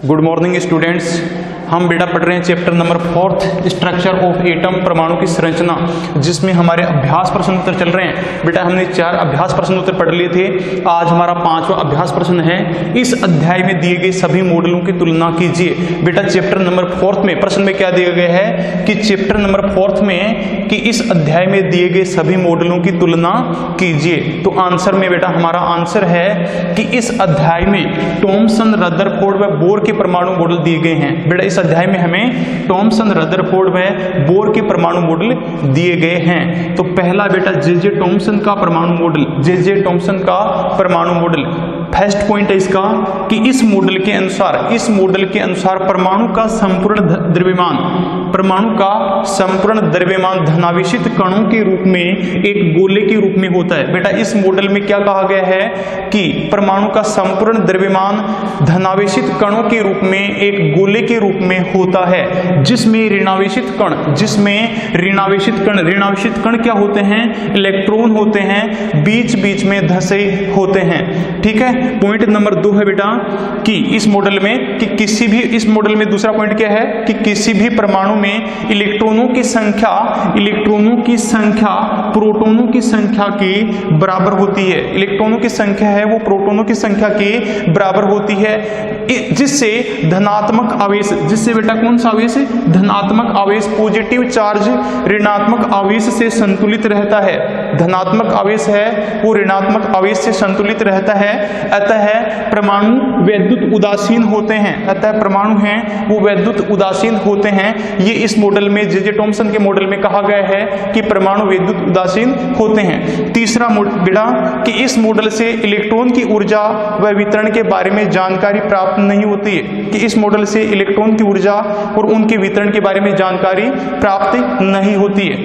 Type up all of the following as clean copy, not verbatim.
Good morning students. हम बेटा पढ़ रहे हैं chapter number 4 structure of atom, परमाणु की संरचना, जिसमें हमारे अभ्यास प्रश्न उत्तर चल रहे हैं। बेटा हमने 4 अभ्यास प्रश्न उत्तर पढ़ लिए थे, आज हमारा 5वां अभ्यास प्रश्न है। इस अध्याय में दिए गए सभी मॉडलों की तुलना कीजिए। बेटा चैप्टर नंबर 4 में प्रश्न में क्या दिया गया है कि चैप्टर नंबर 4 में कि इस अध्याय में दिए गए सभी मॉडलों की तुलना कीजिए। तो आंसर में बेटा हमारा आंसर है कि इस अध्याय में थॉमसन, रदरफोर्ड व बोर के परमाणु मॉडल दिए गए हैं। बेटा इस अध्याय में हमें थॉमसन, रदरफोर्ड व बोर के परमाणु मॉडल दिए गए हैं। तो पहला बेटा जे थॉमसन का परमाणु मॉडल, जे थॉमसन का परमाणु मॉडल। फर्स्ट पॉइंट है इसका कि इस मॉडल के अनुसार परमाणु का संपूर्ण द्रव्यमान, परमाणु का संपूर्ण द्रव्यमान धनावेशित कणों के रूप में एक गोले के रूप में होता है। बेटा इस मॉडल में क्या कहा गया है कि परमाणु का संपूर्ण द्रव्यमान धनावेशित कणों के रूप में एक गोले के रूप में होता है, जिसमें ऋणावेशित कण क्या होते हैं? इलेक्ट्रॉन होते हैं, बीच बीच में धसे होते हैं। ठीक है। पॉइंट नंबर 2 है बेटा कि इस मॉडल में इस मॉडल में दूसरा पॉइंट क्या है कि किसी भी परमाणु में इलेक्ट्रॉनों की संख्या प्रोटॉनों की संख्या के बराबर होती है। इलेक्ट्रॉनों की संख्या है वो प्रोटॉनों की संख्या के बराबर होती है, जिससे धनात्मक आवेश, जिससे बेटा कौन सा आवेश? धनात्मक आवेश पॉजिटिव चार्ज ऋणात्मक आवेश से संतुलित रहता है। धनात्मक आवेश है वो ऋणात्मक आवेश से संतुलित रहता है। अतः परमाणु वैद्युत उदासीन होते हैं। ये इस मॉडल में जे थॉमसन के मॉडल में कहा गया है कि परमाणु वैद्युत उदासीन होते हैं। तीसरा बेटा कि इस मॉडल से इलेक्ट्रॉन की ऊर्जा व वितरण के बारे में जानकारी प्राप्त नहीं होती है, कि इस मॉडल से इलेक्ट्रॉन की ऊर्जा और उनके वितरण के बारे में जानकारी प्राप्त नहीं होती है।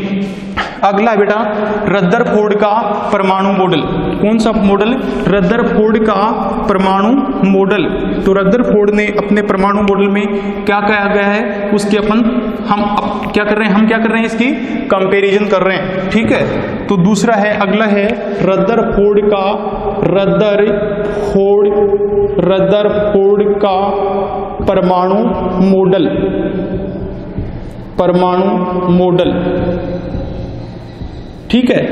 अगला बेटा रदरफोर्ड का परमाणु मॉडल। कौन सा मॉडल? रदरफोर्ड का परमाणु मॉडल। तो रदरफोर्ड ने अपने परमाणु मॉडल में क्या कहा गया है उसके हम क्या कर रहे हैं इसकी कंपैरिजन कर रहे हैं। ठीक है। तो दूसरा है, अगला है रदरफोर्ड का परमाणु मॉडल। ठीक है।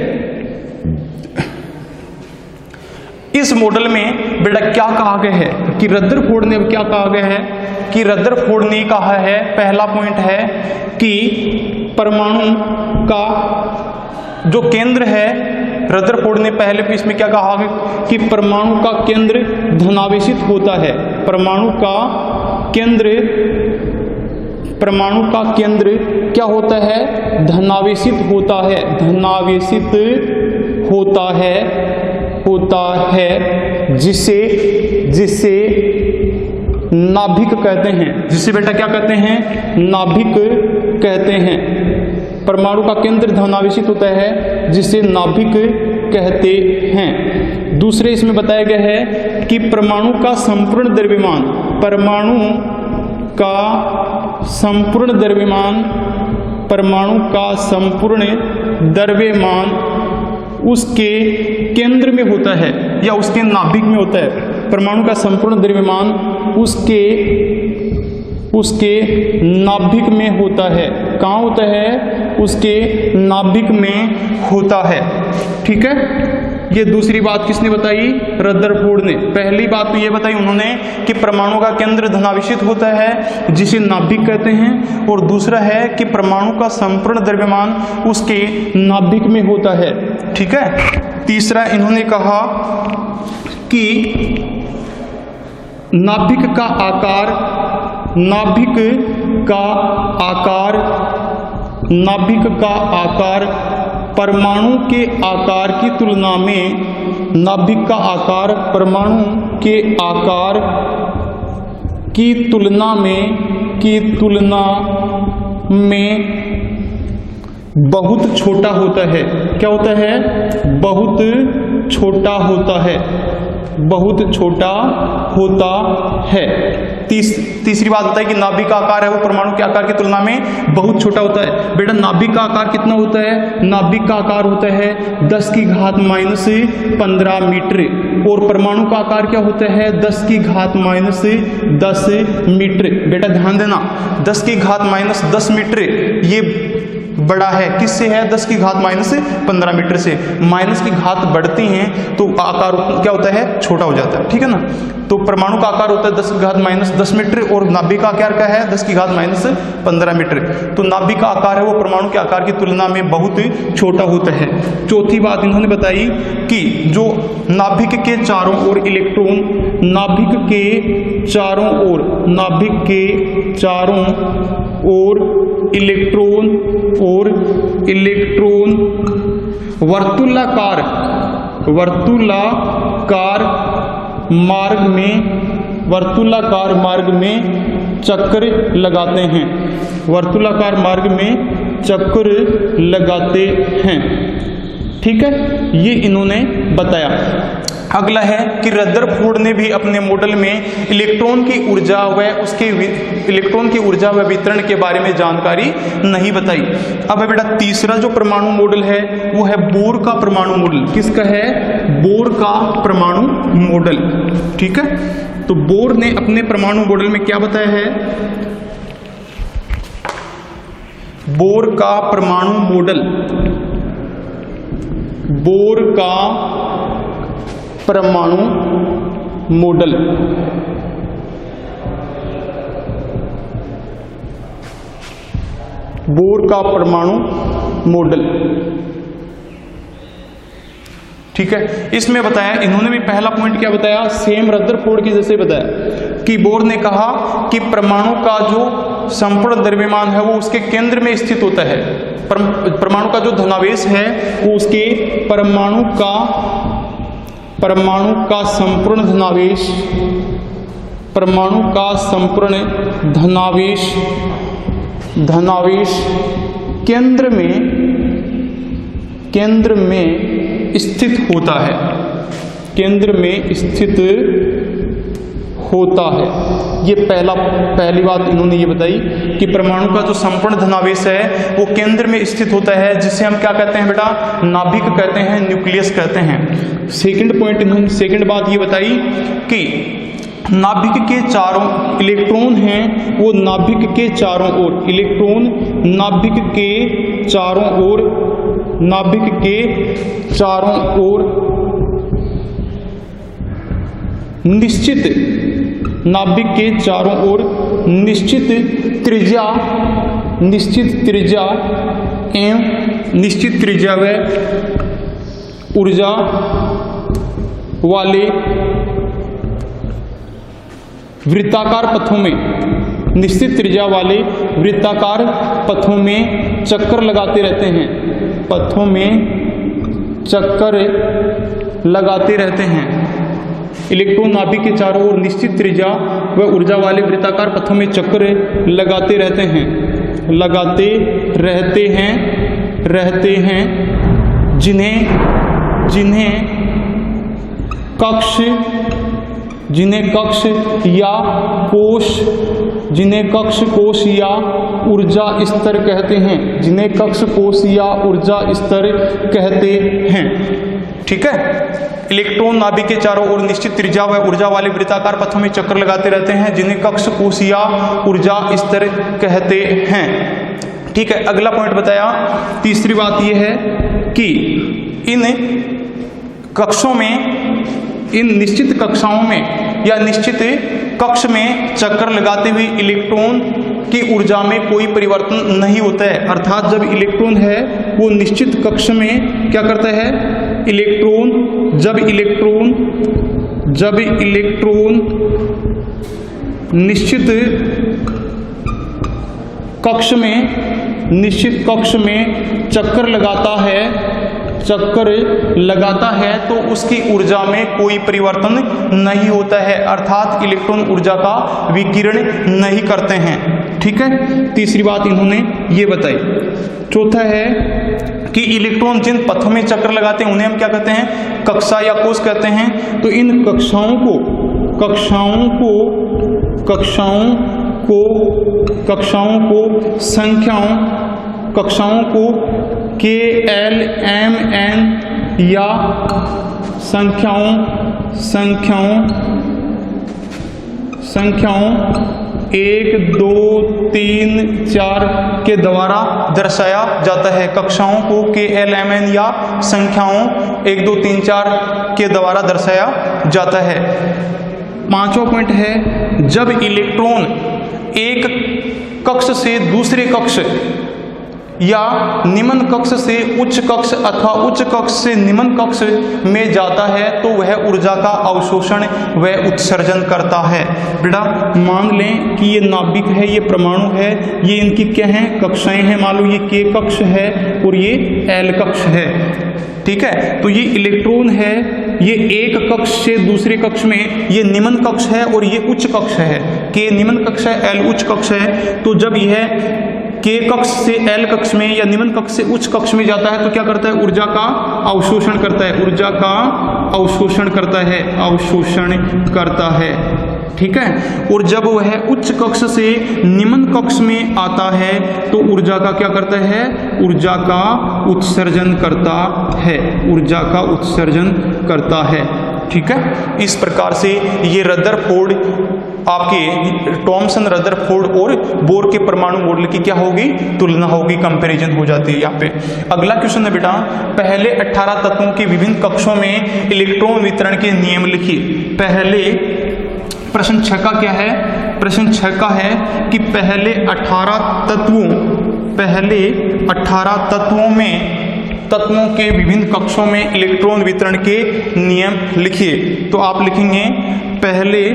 इस मॉडल में बेटा क्या कहा गया है कि रदरफोर्ड ने क्या कहा गया है कि रदरफोर्ड ने कहा है, पहला पॉइंट है कि परमाणु का जो केंद्र है, रदरफोर्ड ने पहले पीस में क्या कहा कि परमाणु का केंद्र धनावेशित होता है। परमाणु का केंद्र क्या होता है? धनावेशित होता है, जिसे नाभिक कहते हैं। जिसे बेटा क्या कहते हैं? नाभिक कहते हैं। परमाणु का केंद्र धनावेशित होता है, जिसे नाभिक कहते हैं। दूसरे इसमें बताया गया है कि परमाणु का संपूर्ण द्रव्यमान उसके केंद्र में होता है या उसके नाभिक में होता है। परमाणु का संपूर्ण द्रव्यमान उसके नाभिक में होता है। कहाँ होता है? उसके नाभिक में होता है। ठीक है। ये दूसरी बात किसने बताई? रदरफोर्ड ने। पहली बात तो ये बताई उन्होंने कि परमाणु का केंद्र धनावेशित होता है, जिसे नाभिक कहते हैं, और दूसरा है कि परमाणु का संपूर्ण द्रव्यमान उसके नाभिक में होता है। ठीक है। तीसरा इन्होंने कहा कि नाभिक का आकार परमाणु के आकार की तुलना में, नाभिक का आकार परमाणु के आकार की तुलना में बहुत छोटा होता है। क्या होता है? बहुत छोटा होता है। तीसरी बात बताई कि नाभिक का आकार है वो परमाणु के आकार की तुलना में बहुत छोटा होता है। बेटा नाभिक का आकार कितना होता है? नाभिक का आकार होता है 10 की घात माइनस 15 मीटर, और परमाणु का आकार क्या होता है? 10 की घात माइनस 10 मीटर। बेटा ध्यान देना, 10 की घात माइनस 10 मीटर ये बड़ा है, किससे है? 10 की घात माइनस 15 मीटर से। माइनस की घात बढ़ती हैं तो आकार क्या होता है? छोटा हो जाता है, ठीक है ना। तो परमाणु का आकार होता है 10 की घात माइनस 10 मीटर, और नाभिक का आकार क्या है? 10 की घात माइनस 15 मीटर। तो नाभिक का आकार है वो परमाणु के आकार की तुलना में बहुत छोटा होता है। चौथी बात इन्होंने बताई कि जो नाभिक के चारों ओर इलेक्ट्रॉन, नाभिक के चारों ओर, नाभिक के चारों ओर इलेक्ट्रॉन और इलेक्ट्रॉन वर्तुलाकार मार्ग में चक्र लगाते हैं, वर्तुलाकार मार्ग में चक्र लगाते हैं, ठीक है, ये इन्होंने बताया। अगला है कि रदरफोर्ड ने भी अपने मॉडल में इलेक्ट्रॉन की ऊर्जा व वितरण के बारे में जानकारी नहीं बताई। अब बेटा तीसरा जो परमाणु मॉडल है वो है बोर का परमाणु मॉडल। किसका है? बोर का परमाणु मॉडल, ठीक है। तो बोर ने अपने परमाणु मॉडल में क्या बताया है? बोर का परमाणु मॉडल, बोर का परमाणु मॉडल, बोर का परमाणु मॉडल, ठीक है। इसमें बताया इन्होंने भी पहला पॉइंट क्या बताया? सेम रदरफोर्ड के जैसे बताया कि बोर ने कहा कि परमाणु का जो संपूर्ण द्रव्यमान है वो उसके केंद्र में स्थित होता है। परमाणु का जो धनावेश है वो उसके परमाणु का संपूर्ण धनावेश, परमाणु का संपूर्ण धनावेश केंद्र में स्थित होता है, केंद्र में स्थित होता है। ये पहली बात इन्होंने ये बताई कि परमाणु का जो संपूर्ण धनावेश है वो केंद्र में स्थित होता है, जिसे हम क्या कहते हैं बेटा? नाभिक कहते हैं, न्यूक्लियस कहते हैं। सेकंड पॉइंट इन्होंने, सेकंड बात ये बताई कि नाभिक के चारों इलेक्ट्रॉन हैं वो नाभिक के चारों ओर, इलेक्ट्रॉन नाभिक के चारों ओर, नाभिक के चारों ओर निश्चित, नाभिक के चारों ओर निश्चित त्रिज्या व ऊर्जा वाले वृत्ताकार पथों में, निश्चित त्रिज्या वाले वृत्ताकार पथों में चक्कर लगाते रहते हैं, पथों में चक्कर लगाते रहते हैं। इलेक्ट्रॉन नाभिक के चारों ओर निश्चित त्रिज्या व ऊर्जा वाले वृत्ताकार पथों में चक्कर लगाते रहते हैं, जिन्हें कक्ष या कोश या ऊर्जा स्तर कहते हैं, जिन्हें कक्ष, कोश या ऊर्जा स्तर कहते हैं, ठीक है। इलेक्ट्रॉन नाभिक के चारों ओर निश्चित त्रिज्या व ऊर्जा वाले वृत्ताकार पथों में चक्कर लगाते रहते हैं, जिन्हें कक्ष, कोश या ऊर्जा स्तर कहते हैं, ठीक है। अगला पॉइंट बताया, तीसरी बात यह है कि इन निश्चित कक्षाओं में या निश्चित कक्ष में चक्कर लगाते हुए इलेक्ट्रॉन की ऊर्जा में कोई परिवर्तन नहीं होता है। अर्थात जब इलेक्ट्रॉन है वो निश्चित कक्ष में क्या करता है? जब इलेक्ट्रॉन निश्चित कक्ष में चक्कर लगाता है तो उसकी ऊर्जा में कोई परिवर्तन नहीं होता है, अर्थात इलेक्ट्रॉन ऊर्जा का विकिरण नहीं करते हैं, ठीक है। तीसरी बात इन्होंने ये बताई। चौथा है कि इलेक्ट्रॉन जिन पथों में चक्कर लगाते हैं उन्हें हम क्या कहते हैं? कक्षा या कोश कहते हैं। तो इन कक्षाओं को कक्षाओं को के एल एम एन या संख्याओं 1 2 3 4 के द्वारा दर्शाया जाता है। कक्षाओं को के एल एम एन या संख्याओं 1 2 3 4 के द्वारा दर्शाया जाता है। पांचवा पॉइंट है, जब इलेक्ट्रॉन एक कक्ष से दूसरे कक्ष या निम्न कक्ष से उच्च कक्ष अथवा उच्च कक्ष से निम्न कक्ष में जाता है तो वह ऊर्जा का अवशोषण व उत्सर्जन करता है। बेटा मान लें कि ये नाभिक है, ये परमाणु है, ये इनकी क्या है, कक्षाएं हैं। मान लो ये के कक्ष है और ये एल कक्ष है, ठीक है। तो ये इलेक्ट्रॉन है, ये एक कक्ष से दूसरे कक्ष में, ये निम्न कक्ष है और ये उच्च कक्ष है। के निम्न कक्ष है, एल उच्च कक्ष है। तो जब यह के कक्ष से एल कक्ष में या निम्न कक्ष से उच्च कक्ष में जाता है तो क्या करता है, ऊर्जा का अवशोषण करता है, ऊर्जा का अवशोषण करता है, ठीक है। और जब वह उच्च कक्ष से निम्न कक्ष में आता है तो ऊर्जा का क्या करता है, ऊर्जा का उत्सर्जन करता है, ठीक है। इस प्रकार से ये रदरफोर्ड आपके थॉमसन रदरफोर्ड और बोर के परमाणु मॉडल की क्या होगी, तुलना होगी, कंपैरिजन हो जाती है यहाँ पे। अगला क्वेश्चन है बेटा, पहले 18 तत्वों के विभिन्न कक्षों में इलेक्ट्रॉन वितरण के नियम लिखिए। पहले प्रश्न 6 का क्या है, प्रश्न 6 का है कि पहले 18 तत्वों के विभिन्न कक्षों में इलेक्ट्रॉन वितरण के नियम लिखिए। तो आप लिखेंगे पहले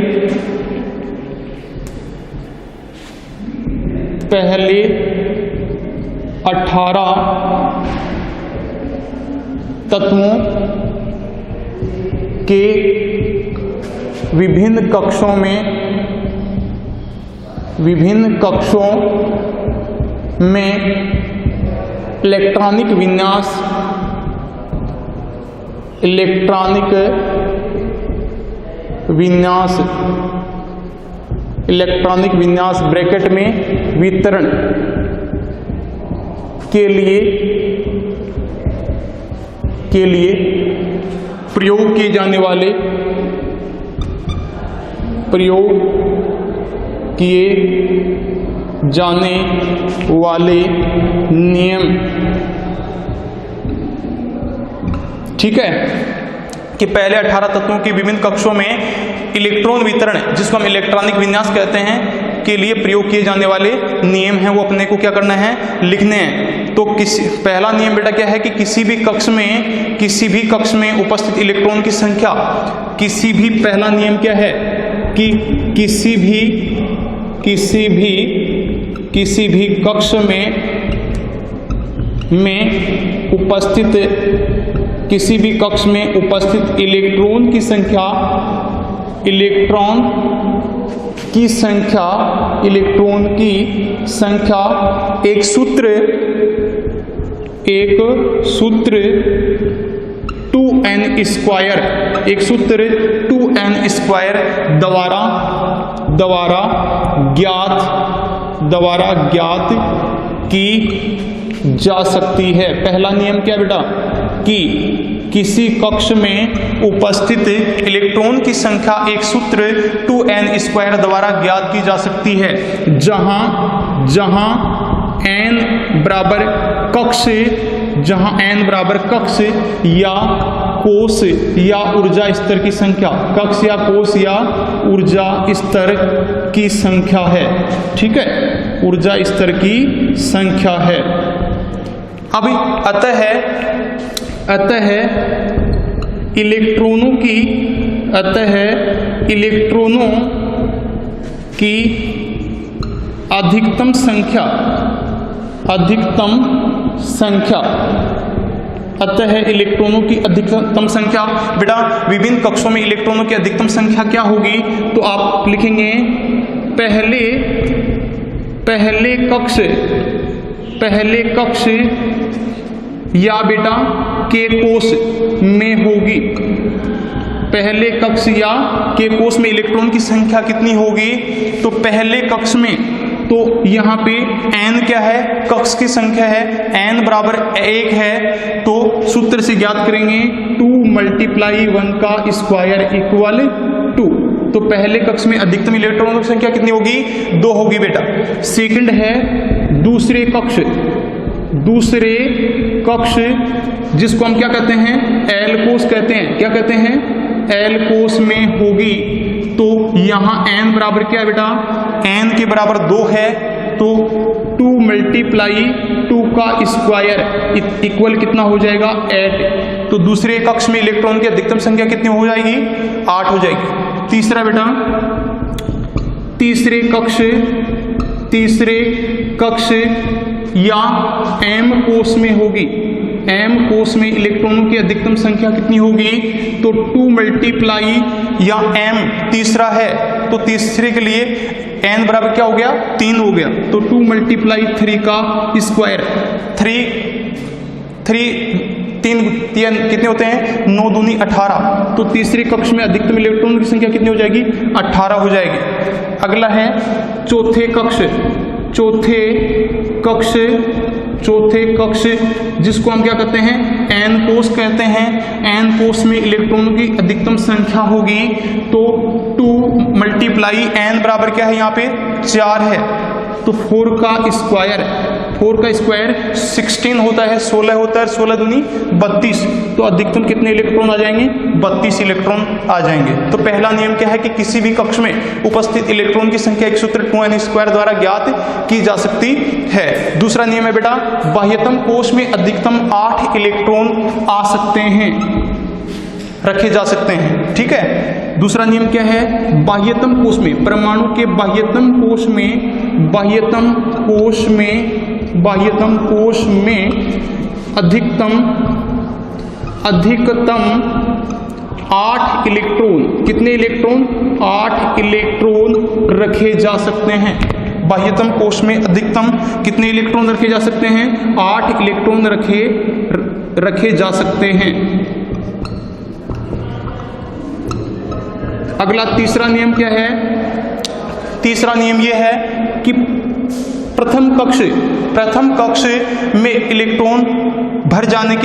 18 तत्वों के विभिन्न कक्षों में इलेक्ट्रॉनिक विन्यास ब्रैकेट में वितरण के लिए प्रयोग किए जाने वाले नियम, ठीक है। कि पहले 18 तत्वों के विभिन्न कक्षों में इलेक्ट्रॉन वितरण, जिसको हम इलेक्ट्रॉनिक विन्यास कहते हैं, के लिए प्रयोग किए जाने वाले नियम हैं, वो अपने को क्या करना है, लिखने हैं। तो पहला नियम बेटा क्या है कि किसी भी कक्ष में उपस्थित इलेक्ट्रॉन की संख्या, पहला नियम क्या है कि किसी भी कक्ष में उपस्थित इलेक्ट्रॉन की संख्या एक सूत्र 2n स्क्वायर द्वारा ज्ञात की जा सकती है। पहला नियम क्या बेटा कि किसी कक्ष में उपस्थित इलेक्ट्रॉन की संख्या एक सूत्र 2n स्क्वायर द्वारा ज्ञात की जा सकती है, जहां n बराबर कक्ष या कोश या ऊर्जा स्तर की संख्या, कक्ष या कोश या ऊर्जा स्तर की संख्या है, ठीक है, ऊर्जा स्तर की संख्या है। अभी अतः इलेक्ट्रॉनों की अधिकतम संख्या बेटा विभिन्न कक्षों में इलेक्ट्रॉनों की अधिकतम संख्या क्या होगी, तो आप लिखेंगे पहले कक्ष या बेटा के कोश में होगी, पहले कक्ष या के कोष में इलेक्ट्रॉन की संख्या कितनी होगी? तो पहले कक्ष में तो यहाँ पे n क्या है? कक्ष की संख्या है, n बराबर 1 है, तो सूत्र से ज्ञात करेंगे 2 × 1 का स्क्वायर इक्वल 2। तो पहले कक्ष में अधिकतम इलेक्ट्रॉनों की संख्या कितनी होगी? 2 होगी बेटा। सेकंड है दूसरे कक्ष जिसको हम क्या कहते हैं? एल कोष कहते हैं। क्या कहते हैं? एल कोष में होगी। तो यहाँ n बराबर क्या है बेटा? n के बराबर 2 है, तो 2 × 2 का स्क्वायर इक्वल कितना हो जाएगा? 8। तो दूसरे कक्ष में इलेक्ट्रॉन की अधिकतम संख्या कितनी हो जाएगी? 8 हो जाएगी। तीसरा बेटा, तीसरे कक्ष या m कोष में होगी। m कोष में इलेक्ट्रॉनों की अधिकतम संख्या कितनी होगी? तो 2 × या m तीसरा है, तो तीसरे के लिए n बराबर क्या हो गया? 3 हो गया। तो 2 × 3 का स्क्वायर, 3 कितने होते हैं? 9 दूनी 18। तो तीसरे कक्ष में अधिकतम इलेक्ट्रॉनों की संख्या कितनी हो जाएगी? 18 हो जाएगी। अगला है चौथे कक्ष जिसको हम क्या कहते हैं? n कोष कहते हैं। n कोष में इलेक्ट्रॉनों की अधिकतम संख्या होगी, तो 2 × n बराबर क्या है? यहाँ पे 4 है, तो 4 का स्क्वायर 16 होता है, 16 होता है, 16 दूनी 32। तो अधिकतम कितने इलेक्ट्रॉन आ जाएंगे? 32 इलेक्ट्रॉन आ जाएंगे। तो पहला नियम क्या है कि किसी भी कक्ष में उपस्थित इलेक्ट्रॉन की संख्या एक सूत्र 2n² द्वारा ज्ञात की जा सकती है। दूसरा नियम है बेटा, बाह्यतम कोष में अधिकतम 8 इलेक्ट्रॉन आ सकते हैं, रखे जा सकते हैं। ठीक है। दूसरा नियम क्या है? बाह्यतम कोष में, परमाणु के बाह्यतम कोष में अधिकतम 8 इलेक्ट्रॉन, कितने इलेक्ट्रॉन? 8 इलेक्ट्रॉन रखे जा सकते हैं। बाह्यतम कोष में अधिकतम कितने इलेक्ट्रॉन रखे जा सकते हैं? 8 इलेक्ट्रॉन रखे जा सकते हैं। अगला तीसरा नियम क्या है? तीसरा नियम यह है कि प्रथम कक्ष में इलेक्ट्रॉन भर जाने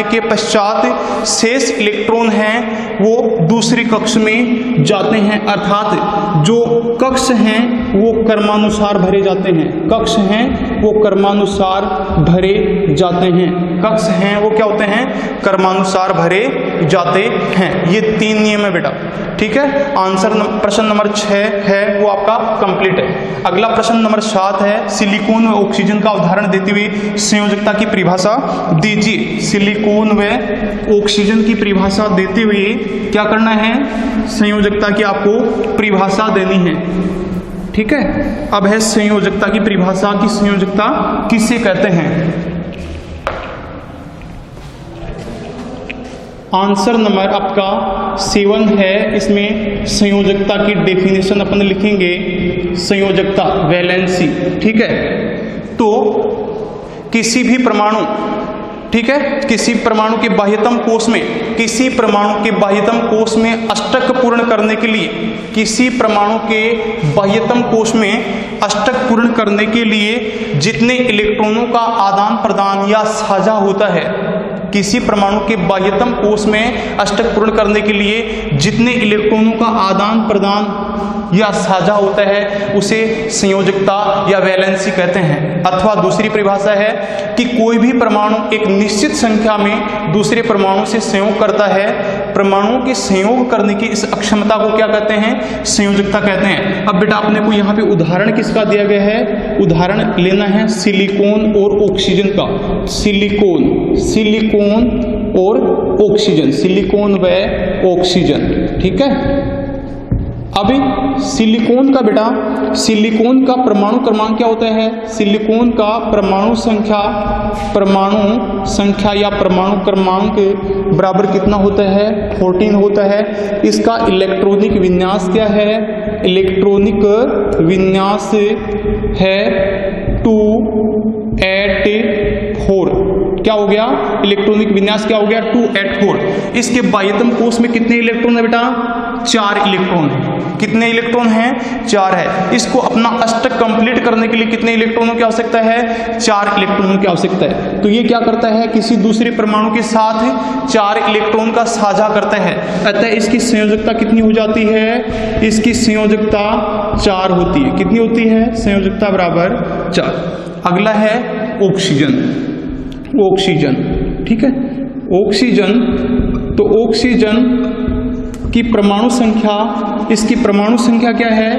के पश्चात शेष इलेक्ट्रॉन हैं वो दूसरे कक्ष में जाते हैं, अर्थात जो कक्ष हैं वो क्रमानुसार भरे जाते हैं। कक्ष हैं वो क्रमानुसार भरे जाते हैं। कक्ष हैं वो क्या होते हैं? क्रमानुसार भरे जाते हैं। ये 3 नियम है बेटा। ठीक है। आंसर प्रश्न नंबर 6 है वो आपका कंप्लीट है। अगला प्रश्न नंबर 7 है, सिलिकॉन व ऑक्सीजन का उदाहरण देते हुए संयोजकता की परिभाषा दीजिए। सिलिकॉन व ऑक्सीजन की परिभाषा देते हुए क्या करना है? संयोजकता की आपको परिभाषा देनी है। ठीक है। अब है संयोजकता की परिभाषा की संयोजकता किसे कहते हैं? आंसर नंबर आपका 7 है। इसमें संयोजकता की डेफिनेशन अपन लिखेंगे, संयोजकता वैलेंसी। ठीक है। तो किसी भी परमाणु, ठीक है, किसी परमाणु के बाह्यतम कोष में, किसी परमाणु के बाह्यतम कोष में अष्टक पूर्ण करने के लिए, किसी परमाणु के बाह्यतम कोष में अष्टक पूर्ण करने के लिए जितने इलेक्ट्रॉनों का आदान प्रदान या साझा होता है, किसी परमाणु के बाह्यतम कोष में अष्टक पूर्ण करने के लिए जितने इलेक्ट्रॉनों का आदान प्रदान या साझा होता है उसे संयोजकता या वैलेंसी कहते हैं। अथवा दूसरी परिभाषा है कि कोई भी परमाणु एक निश्चित संख्या में दूसरे परमाणु से संयोग करता है, परमाणुओं के संयोग करने की इस अक्षमता को क्या कहते हैं? संयोजकता कहते हैं। अब बेटा अपने को यहाँ पे उदाहरण किसका दिया गया है? उदाहरण लेना है सिलिकॉन और ऑक्सीजन का। सिलिकॉन और ऑक्सीजन, सिलिकॉन व ऑक्सीजन। ठीक है। अभी सिलिकॉन का बेटा, सिलिकॉन का परमाणु क्रमांक क्या होता है? सिलिकॉन का परमाणु संख्या या परमाणु क्रमांक बराबर कितना होता है? 14 होता है। इसका इलेक्ट्रॉनिक विन्यास क्या है? इलेक्ट्रॉनिक विन्यास है 284। क्या हो गया, इलेक्ट्रॉनिक विन्यास क्या हो गया 284। इसके बाह्यतम कोष में कितने इलेक्ट्रॉन है बेटा, 4 इलेक्ट्रॉन है। कितने इलेक्ट्रॉन हैं, 4 है। इसको अपना अष्टक कंप्लीट करने के लिए कितने इलेक्ट्रॉनों की आवश्यकता है, 4 इलेक्ट्रॉनों की आवश्यकता है। तो ये क्या करता है, किसी दूसरे परमाणु के साथ 4 इलेक्ट्रॉन का साझा करता है, अतः इसकी संयोजकता कितनी हो जाती है, इसकी संयोजकता 4 होती है। कितनी होती है, संयोजकता बराबर 4। अगला है ऑक्सीजन। ऑक्सीजन, ठीक है, ऑक्सीजन। तो ऑक्सीजन की परमाणु संख्या, इसकी परमाणु संख्या क्या है,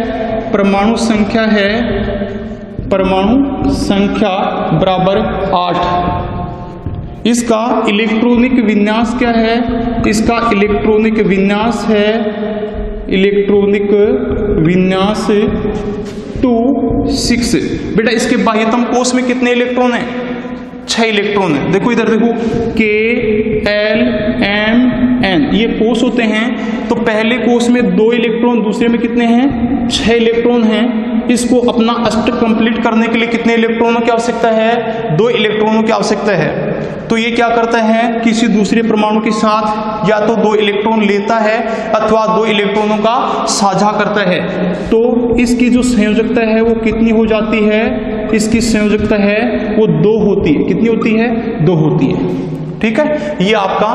परमाणु संख्या है, परमाणु संख्या बराबर 8। इसका इलेक्ट्रॉनिक विन्यास क्या है, इसका इलेक्ट्रॉनिक विन्यास है, इलेक्ट्रॉनिक विन्यास 2 6। बेटा इसके बाह्यतम कोष में कितने इलेक्ट्रॉन हैं, 6 इलेक्ट्रॉन है। देखो इधर देखो, K L M N ये कोष होते हैं। तो पहले कोष में 2 इलेक्ट्रॉन, दूसरे में कितने हैं, 6 इलेक्ट्रॉन हैं। इसको अपना अष्टक कंप्लीट करने के लिए कितने इलेक्ट्रॉनों की आवश्यकता है, 2 इलेक्ट्रॉनों की आवश्यकता है। तो ये क्या करता है, किसी दूसरे परमाणु के साथ या तो 2 इलेक्ट्रॉन लेता है अथवा 2 इलेक्ट्रॉनों का साझा करता है। तो इसकी जो संयोजकता है वो कितनी हो जाती है, इसकी संयोजकता है वो 2 होती है। कितनी होती है, 2 होती है। ठीक है, ये आपका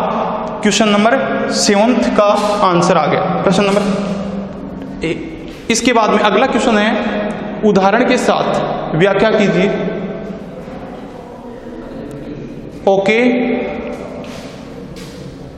क्वेश्चन नंबर 7 का आंसर आ गया, प्रश्न नंबर 1। इसके बाद में अगला क्वेश्चन है, उदाहरण के साथ व्याख्या कीजिए। ओके